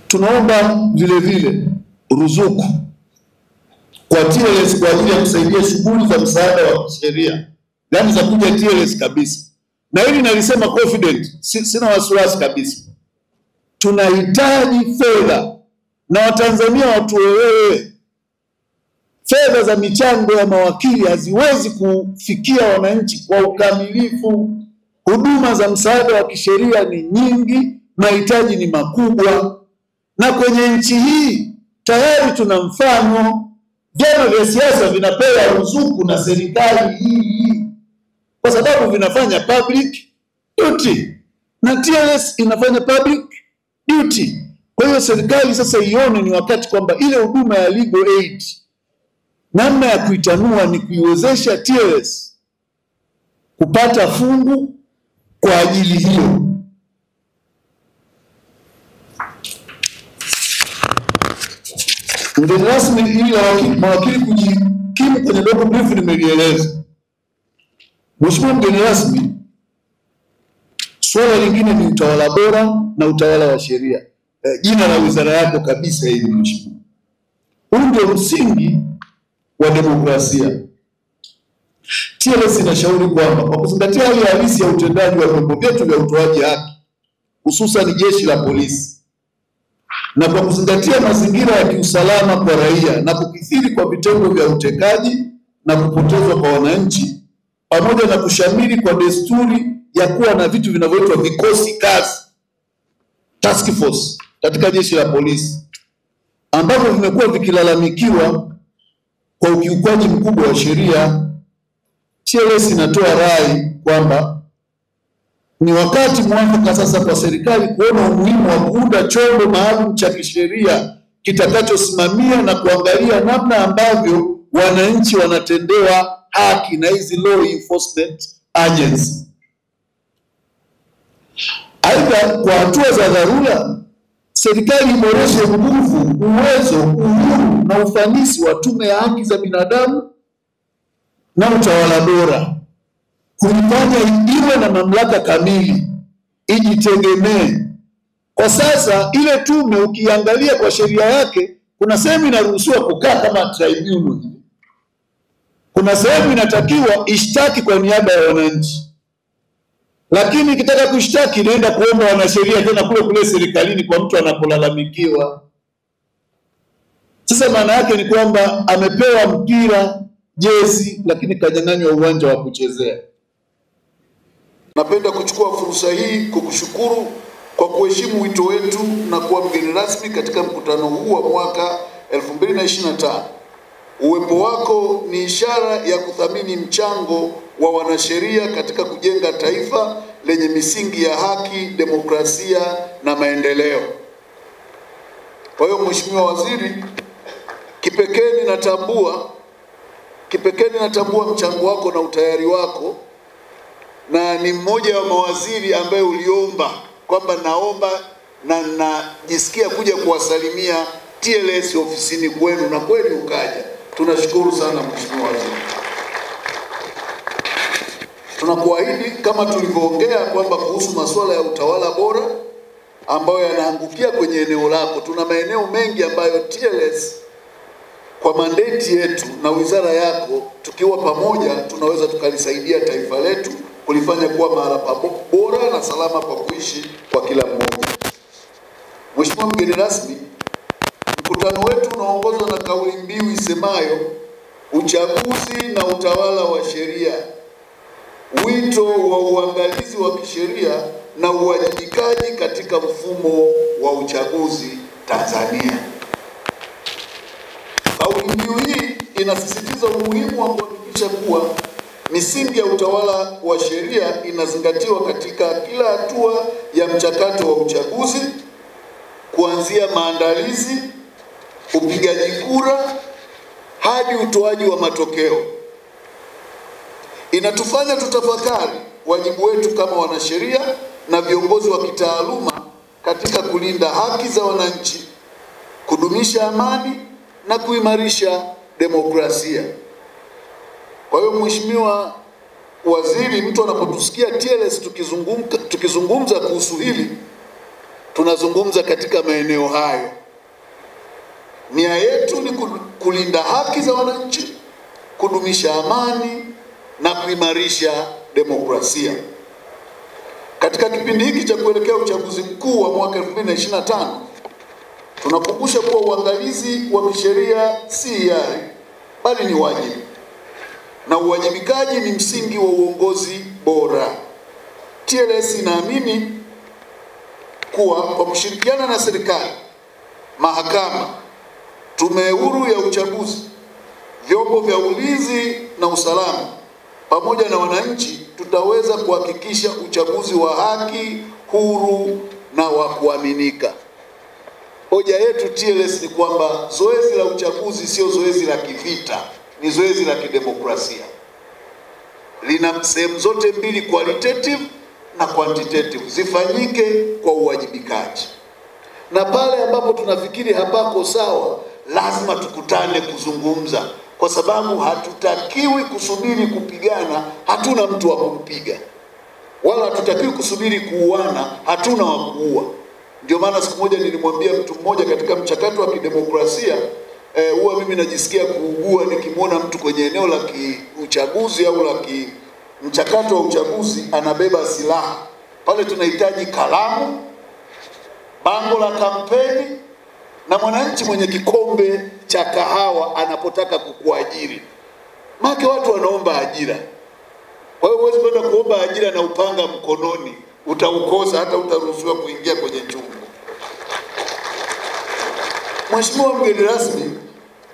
Tunaomba vile vile ruzuku kwa TLS kwa ajili ya kusaidia shughuli za msaada wa kisheria, yani za kuja TLS kabisa. Na hili nalisema confident, sina wasiwasi kabisa. Tunahitaji fedha, na Watanzania watuelewe, fedha za michango ya mawakili haziwezi kufikia wananchi kwa ukamilifu. Huduma za msaada wa kisheria ni nyingi, mahitaji ni makubwa, na kwenye nchi hii tayari tuna mfano. Vyama vya siasa vinapewa ruzuku na serikali hii kwa sababu vinafanya public duty, na TLS inafanya public duty. Kwa hiyo serikali sasa ione ni wakati kwamba ile huduma ya legal aid, namna ya kuitanua ni kuiwezesha TLS kupata fungu kwa ajili hiyo. Mgeni rasmi, ili mawakili kujikimu kwenye dogo brief nimelieleza. Mheshimiwa mgeni rasmi, swala lingine ni utawala bora na utawala wa sheria. Jina la wizara yako kabisa hili mheshimiwa. Huu ndio msingi wa demokrasia. TLS inashauri kwamba kwa kuzingatia hali halisi ya utendaji wa vyombo vyetu vya utoaji haki, hususan jeshi la polisi, na kwa kuzingatia mazingira ya kiusalama kwa raia na kukithiri kwa vitendo vya utekaji na kupotezwa kwa wananchi, pamoja na kushamiri kwa desturi ya kuwa na vitu vinavyoitwa vikosi kazi, task force, katika jeshi la polisi, ambavyo vimekuwa vikilalamikiwa kwa ukiukwaji mkubwa wa sheria, TLS inatoa rai kwamba ni wakati mwafaka sasa kwa serikali kuona umuhimu wa kuunda chombo maalum cha kisheria kitakachosimamia na kuangalia namna ambavyo wananchi wanatendewa haki na hizi law enforcement agency. Aidha, kwa hatua za dharura, serikali iboreshe nguvu, uwezo, uhuru na ufanisi wa Tume ya Haki za Binadamu na Utawala Bora, kuifanya iwe na mamlaka kamili, ijitegemee. Kwa sasa ile tume ukiangalia kwa sheria yake, kuna sehemu inaruhusiwa kukaa kama tribunal, kuna sehemu inatakiwa ishtaki kwa niaba ya wananchi, lakini ikitaka kushtaki inaenda kuomba wanasheria tena kule serikalini kwa mtu anapolalamikiwa. Sasa maana yake ni kwamba amepewa mpira, jezi, lakini kanyang'anywa uwanja wa kuchezea. Napenda kuchukua fursa hii kukushukuru kwa kuheshimu wito wetu na kuwa mgeni rasmi katika mkutano huu wa mwaka 2025. Uwepo wako ni ishara ya kuthamini mchango wa wanasheria katika kujenga taifa lenye misingi ya haki, demokrasia na maendeleo. Kwa hiyo Mheshimiwa Waziri, kipekee ninatambua mchango wako na utayari wako, na ni mmoja wa mawaziri ambaye uliomba kwamba naomba na najisikia kuja kuwasalimia TLS ofisini kwenu, na kweli ukaja. Tunashukuru sana Mheshimiwa Waziri. Tunakuahidi kama tulivyoongea kwamba kuhusu masuala ya utawala bora ambayo yanaangukia kwenye eneo lako, tuna maeneo mengi ambayo TLS kwa mandate yetu na wizara yako tukiwa pamoja tunaweza tukalisaidia taifa letu kulifanya kuwa mahali bora na salama kwa kuishi kwa kila mmoja. Mheshimiwa mgeni rasmi, mkutano wetu unaongozwa na kauli mbiu isemayo uchaguzi na utawala wa sheria, wito wa uangalizi wa kisheria na uwajibikaji katika mfumo wa uchaguzi Tanzania. Kauli mbiu hii inasisitiza umuhimu wa kuhakikisha kuwa misingi ya utawala wa sheria inazingatiwa katika kila hatua ya mchakato wa uchaguzi, kuanzia maandalizi, upigaji kura hadi utoaji wa matokeo. Inatufanya tutafakari wajibu wetu kama wanasheria na viongozi wa kitaaluma katika kulinda haki za wananchi, kudumisha amani na kuimarisha demokrasia. Kwa hiyo Mheshimiwa Waziri, mtu anapotusikia TLS tukizungumza kuhusu hili, tunazungumza katika maeneo hayo. Nia yetu ni kulinda haki za wananchi, kudumisha amani na kuimarisha demokrasia. Katika kipindi hiki cha kuelekea uchaguzi mkuu wa mwaka 2025, tunakumbusha kuwa uangalizi wa kisheria si hiari bali ni wajibu, na uwajibikaji ni msingi wa uongozi bora. TLS inaamini kuwa kwa kushirikiana na serikali, mahakama, tume huru ya uchaguzi, vyombo vya ulinzi na usalama pamoja na wananchi, tutaweza kuhakikisha uchaguzi wa haki, huru na wa kuaminika. Hoja yetu TLS ni kwamba zoezi la uchaguzi sio zoezi la kivita, ni zoezi la kidemokrasia. Lina sehemu zote mbili, qualitative na quantitative, zifanyike kwa uwajibikaji. Na pale ambapo tunafikiri hapako sawa, lazima tukutane kuzungumza, kwa sababu hatutakiwi kusubiri kupigana, hatuna mtu wa kumpiga, wala hatutakiwi kusubiri kuuana, hatuna wa kuua. Ndio maana siku moja nilimwambia mtu mmoja katika mchakato wa kidemokrasia, huwa mimi najisikia kuugua nikimwona mtu kwenye eneo la uchaguzi au la mchakato wa uchaguzi anabeba silaha. Pale tunahitaji kalamu, bango la kampeni na mwananchi mwenye kikombe cha kahawa anapotaka kukuajiri. Maana watu wanaomba ajira. Kwa hiyo huwezi kwenda kuomba ajira na upanga mkononi, utaukosa, hata utaruhusiwa kuingia kwenye chumba. Mheshimiwa mgeni rasmi,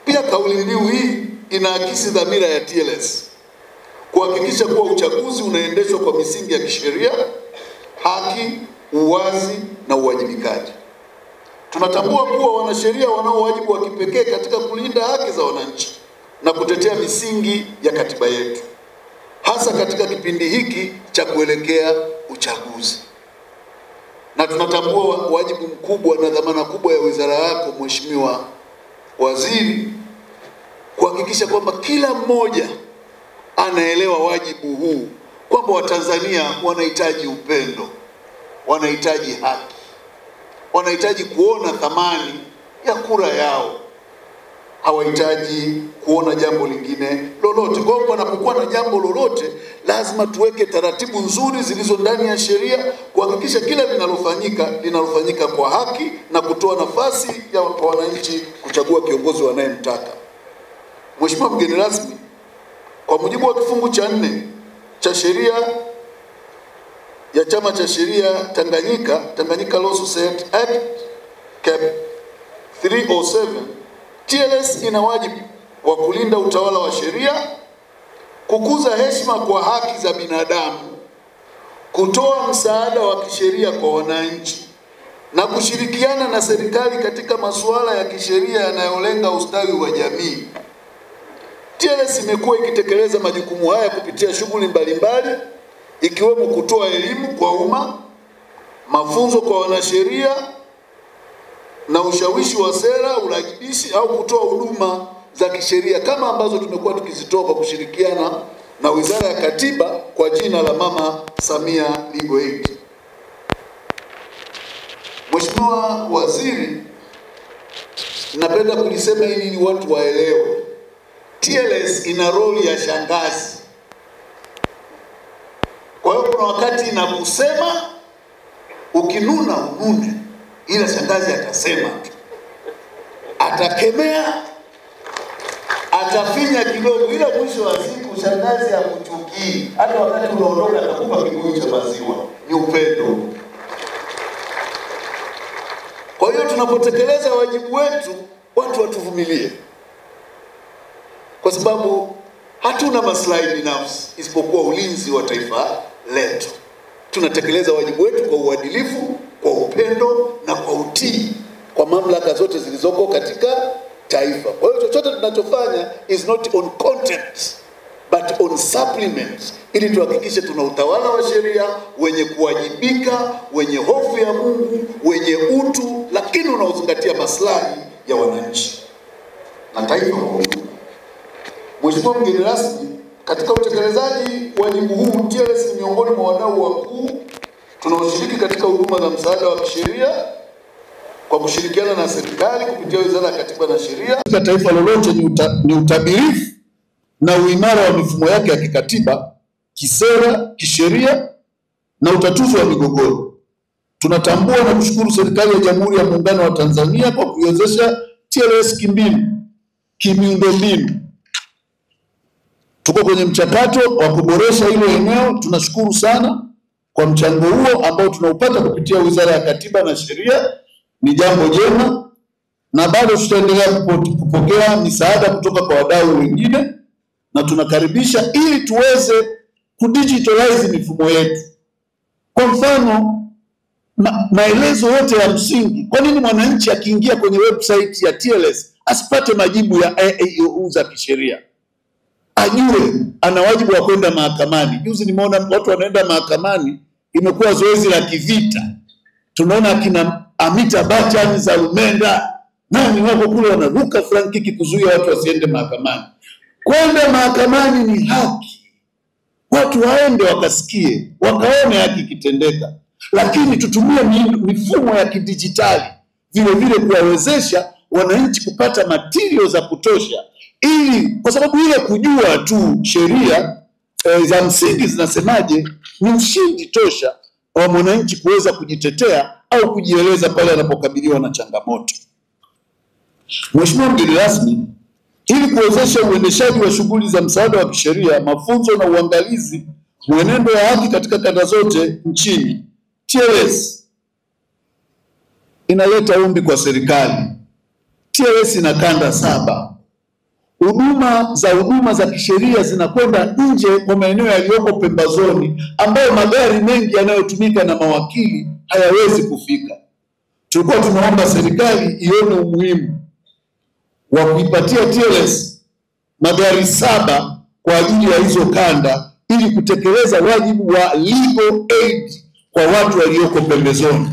pia kauli mbiu hii inaakisi dhamira ya TLS kuhakikisha kuwa uchaguzi unaendeshwa kwa misingi ya kisheria, haki, uwazi na uwajibikaji. Tunatambua kuwa wanasheria wanao wajibu wa kipekee katika kulinda haki za wananchi na kutetea misingi ya katiba yetu, hasa katika kipindi hiki cha kuelekea uchaguzi. Na tunatambua wajibu mkubwa na dhamana kubwa ya wizara yako Mheshimiwa Waziri, kuhakikisha kwamba kila mmoja anaelewa wajibu huu, kwamba Watanzania wanahitaji upendo, wanahitaji haki, wanahitaji kuona thamani ya kura yao, hawahitaji kuona jambo lingine lolote. Kwa hiyo panapokuwa na jambo lolote, lazima tuweke taratibu nzuri zilizo ndani ya sheria kuhakikisha kila linalofanyika kwa haki na kutoa nafasi ya wananchi kuchagua kiongozi wanayemtaka. Mheshimiwa mgeni rasmi, kwa mujibu wa kifungu cha 4 cha sheria ya Chama cha Sheria Tanganyika Law Society Act Cap 307, TLS ina wajibu wa kulinda utawala wa sheria, kukuza heshima kwa haki za binadamu, kutoa msaada wa kisheria kwa wananchi na kushirikiana na serikali katika masuala ya kisheria yanayolenga ustawi wa jamii. TLS imekuwa ikitekeleza majukumu haya kupitia shughuli mbalimbali, ikiwemo kutoa elimu kwa umma, mafunzo kwa wanasheria na ushawishi wa sera, urajibishi au kutoa huduma za kisheria kama ambazo tumekuwa tukizitoa kwa kushirikiana na Wizara ya Katiba kwa jina la Mama Samia Legal Aid. Mheshimiwa Waziri, napenda kulisema hili ili watu waelewe. TLS ina roli ya shangazi. Kwa hiyo kuna wakati inakusema, ukinuna unune, ila shangazi atasema tu, atakemea, atafinya kidogo, ila mwisho wa siku shangazi hakuchukii. Hata wakati unaondoka atakupa kibuyu cha maziwa. Ni upendo. Kwa hiyo tunapotekeleza wajibu wetu, watu watuvumilie, kwa sababu hatuna maslahi binafsi isipokuwa ulinzi wa taifa letu. Tunatekeleza wajibu wetu kwa uadilifu, kwa upendo na kwa utii kwa mamlaka zote zilizoko katika taifa. Kwa hiyo chochote tunachofanya is not on content but on supplements, ili tuhakikishe tuna utawala wa sheria wenye kuwajibika, wenye hofu ya Mungu, wenye utu, lakini unaozingatia maslahi ya wananchi na taifa kwa ujumla. Mheshimiwa mgeni rasmi, katika utekelezaji wajibu huu, TLS ni miongoni mwa wadau wakuu tunaoshiriki katika huduma za msaada wa kisheria kwa kushirikiana na serikali kupitia Wizara ya Katiba na Sheria. Katika taifa lolote ni utabirifu na uimara wa mifumo yake ya kikatiba, kisera, kisheria na utatuzi wa migogoro. Tunatambua na kushukuru serikali ya Jamhuri ya Muungano wa Tanzania kwa kuiwezesha TLS kimiundombinu. Tuko kwenye mchakato wa kuboresha hilo eneo. Tunashukuru sana kwa mchango huo ambao tunaupata kupitia Wizara ya Katiba na Sheria. Ni jambo jema, na bado tutaendelea kupokea misaada kutoka kwa wadau wengine, na tunakaribisha ili tuweze kudigitalize mifumo yetu. Kwa mfano, maelezo yote ya msingi. Kwa nini mwananchi akiingia kwenye website ya TLS asipate majibu ya AAU za kisheria? Ajue ana wajibu wa kwenda mahakamani. Juzi nimeona watu wanaenda mahakamani, imekuwa zoezi la kivita. Tunaona akina Amita Bachani za Lumenda, nani wako kule wanaruka frankiki kuzuia watu wasiende mahakamani. Kwenda mahakamani ni haki. Watu waende wakasikie, wakaone haki kitendeka. Lakini tutumie mifumo ya kidijitali vile vile kuwawezesha wananchi kupata material za kutosha, ili kwa sababu ile kujua tu sheria za msingi zinasemaje ni mshindi tosha wa mwananchi kuweza kujitetea au kujieleza pale anapokabiliwa na changamoto. Mheshimiwa mgeni rasmi, ili kuwezesha uendeshaji wa shughuli za msaada wa kisheria, mafunzo na uangalizi mwenendo wa haki katika kanda zote nchini, TLS inaleta ombi kwa serikali. TLS ina kanda 7. Huduma za kisheria zinakwenda nje kwa maeneo yaliyoko pembezoni ambayo magari mengi yanayotumika na mawakili hayawezi kufika. Tulikuwa tunaomba serikali ione umuhimu wa kuipatia TLS magari 7 kwa ajili ya hizo kanda, ili kutekeleza wajibu wa legal aid kwa watu walioko pembezoni.